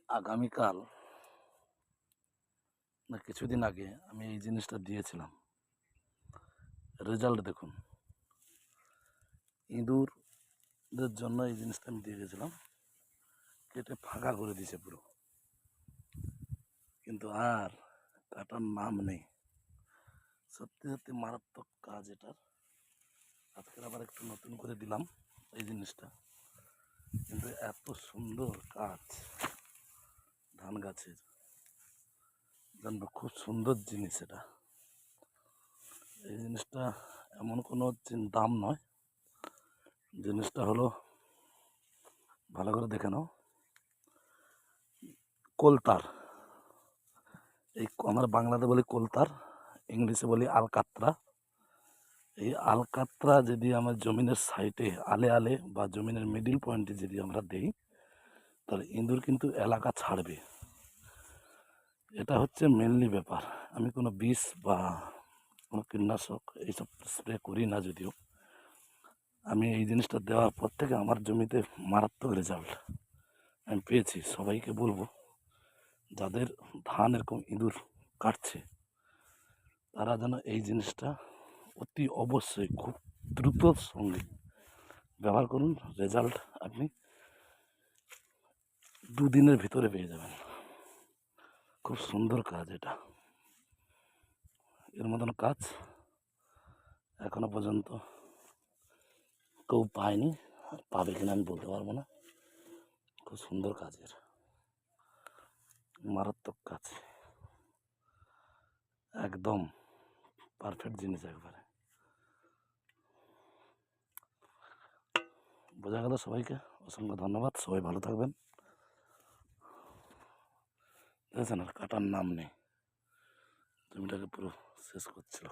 আগামীকাল না কিছুদিন আগে আমি এই জিনিসটা দিয়েছিলাম। রেজাল্ট দেখুন। ইঁদুরদের জন্য এই জিনিসটা আমি দিয়ে গেছিলাম, কেটে ফাঁকা করে দিয়েছে পুরো, কিন্তু আর কাটার নাম নেই। সত্যি সত্যি মারাত্মক কাজ এটার। আজকের আবার একটু নতুন করে দিলাম এই জিনিসটা, কিন্তু এত সুন্দর কাজ ধান গাছের, জানবো খুব সুন্দর জিনিস এটা। এই জিনিসটা এমন কোনো দাম নয়, জিনিসটা হলো ভালো করে দেখে নাও, কোলতার। এই আমরা বাংলাতে বলি কোলতার, ইংলিশে বলি আলকাত্রা। এই আলকাত্রা যদি আমার জমিনের সাইডে আলে আলে বা জমিনের মিডিল পয়েন্টে যদি আমরা দেই, তাহলে ইঁদুর কিন্তু এলাকা ছাড়বে। এটা হচ্ছে মেনলি ব্যাপার। আমি কোনো বিষ বা কোনো কীটনাশক এইসব স্প্রে করি না, যদিও আমি এই জিনিসটা দেওয়ার পর থেকে আমার জমিতে মারাত্মক রেজাল্ট আমি পেয়েছি। সবাইকে বলবো, যাদের ধান এরকম ইঁদুর কাটছে, তারা যেন এই জিনিসটা অতি অবশ্যই খুব দ্রুত সঙ্গে ব্যবহার করুন। রেজাল্ট আপনি দুদিনের ভিতরে পেয়ে যাবেন। খুব সুন্দর কাজ এটা। এর মতন কাজ এখনো পর্যন্ত কেউ পায়নি, পাবে কিনা আমি বলতে পারবো না। খুব সুন্দর কাজের, মারাত্মক কাজ, একদম পারফেক্ট জিনিস একবারে। বোঝা গেল? সবাইকে অসংখ্য ধন্যবাদ। সবাই ভালো থাকবেন। দেখেছেন, আর কাটার নাম নেই, জমিটাকে পুরো শেষ করছিল।